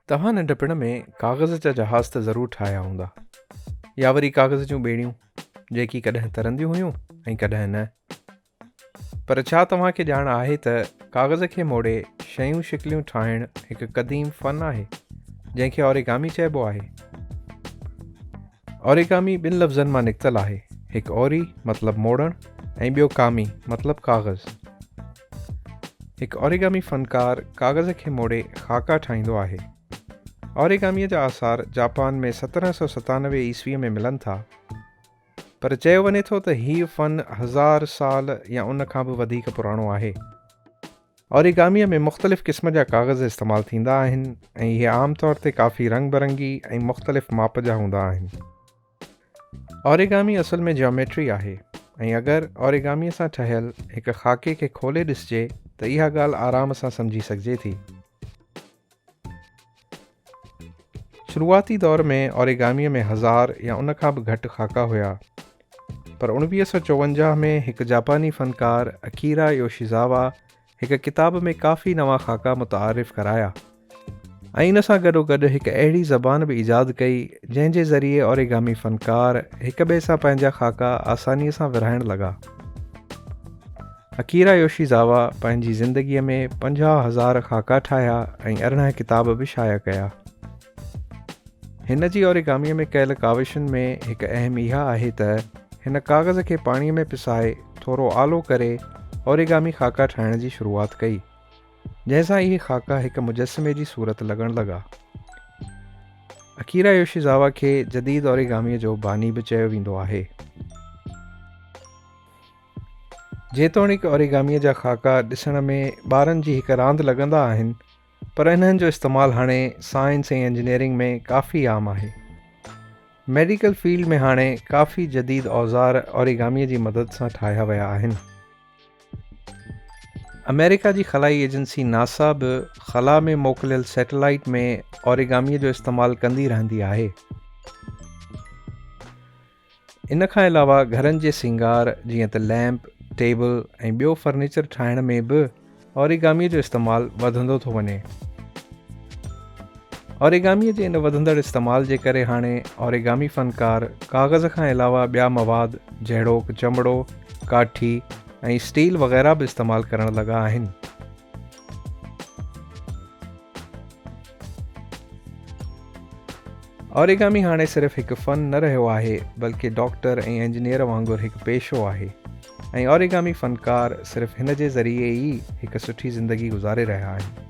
तव्हां नंढपिण में कागज़ जा जहाज़ त ज़रूरु ठाहिया हूंदा, या वरी कागज़ जूं ॿेड़ियूं जेकी कॾहिं तरंदियूं हुयूं ऐं कॾहिं न। पर छा तव्हांखे ॼाण आहे त कागज़ खे मोड़े शयूं शिकलियूं ठाहिणु हिकु क़दीम फ़न आहे जंहिंखे ओरिगामी चइबो आहे। ओरिगामी ॿिनि लफ़्ज़नि मां निकितल आहे, हिकु ओरी मतिलबु मोड़णु ऐं ॿियो कामी मतिलबु कागज़। हिकु ओरिगामी फ़नकार कागज़ खे मोड़े ख़ाका ठाहींदो आहे। ओरिगामीअ जा आसार जापान में 1797 ईस्वीअ में मिलनि था, पर चयो वञे थो त हीउ फ़न 1000 साल या उन खां बि वधीक पुराणो आहे। ओरिगामीअ में मुख़्तलिफ़ क़िस्म जा कागज़ इस्तेमालु थींदा आहिनि ऐं इहे आम तौर ते काफ़ी रंग बिरंगी ऐं मुख़्तलिफ़ माप जा हूंदा आहिनि। ओरिगामी असल में ज्योमेट्री आहे ऐं अगरि ओरिगामीअ सां ठहियलु हिकु ख़ाके खे खोले ॾिसिजे त इहा ॻाल्हि आराम सां सम्झी सघिजे थी। शुरूआती दौर में ओरिगामीअ में 1000 या उन खां बि घटि ख़ाका हुया, पर 1954 में हिकु जापानी फ़नकार अकीरा योशीज़ावा हिकु किताब में काफ़ी नवां ख़ाका मुतारिफ़ कराया ऐं इन सां गॾोगॾु हिकु अहिड़ी ज़बान बि ईजाद कई जंहिं जे ज़रिए ओरिगामी फ़नकार हिक ॿिए सां पंहिंजा ख़ाका आसानीअ सां विरहाइण लॻा। अकीरा योशीज़ावा पंहिंजी ज़िंदगीअ में 50,000 ख़ाका ठाहिया ऐं 18 किताब बि शाया कया। हिन जी ओरिगामीअ में कयल काविशुनि में हिकु अहम इहा आहे त हिन कागज़ खे पाणीअ में पिसाए थोरो आलो करे ओरिगामी ख़ाका ठाहिण जी शुरूआत कई, जंहिंसां इहे ख़ाका हिकु मुजस्समे जी सूरत लॻण लॻा। अकीरा योशीज़ावा खे जदीद ओरिगामीअ जो बानी बि चयो वेंदो आहे। जेतोणीकि ओरिगामीअ जा ख़ाका ॾिसण में ॿारनि जी हिकु रांदि लॻंदा आहिनि, पर इन्हनि जो इस्तेमालु हाणे साइंस ऐं इंजीनियरिंग में काफ़ी आम आहे। मेडिकल फील्ड में हाणे काफ़ी जदीद औज़ार ओरिगामीअ जी मदद सां ठाहिया विया आहिनि। अमेरिका जी ख़लाई एजेंसी नासा बि ख़ला में मोकिलियल सैटेलाइट में ओरिगामीअ जो इस्तेमालु कंदी रहंदी आहे। इन खां अलावा घरनि जे सिंगार जीअं त लैम्प, टेबल ऐं ॿियो फर्नीचर ठाहिण में बि ओरिगामीअ जो इस्तेमालु वधंदो थो वञे। ओरिगामीअ जे इन वधंदड़ इस्तेमाल जे करे हाणे ओरिगामी फ़नकार कागज़ खां अलावा ॿिया मवाद जहिड़ोकि चमड़ो, काठी ऐं स्टील वग़ैरह बि इस्तेमालु करण लॻा आहिनि। ओरिगामी हाणे सिर्फ़ु हिकु फ़न न रहियो आहे, बल्कि डॉक्टर ऐं इंजीनियर वांगुरु हिकु पेशो आहे ऐं ओरिगामी फ़नकार सिर्फ़ु हिन जे ज़रिए ई हिकु सुठी ज़िंदगी गुज़ारे रहिया आहिनि।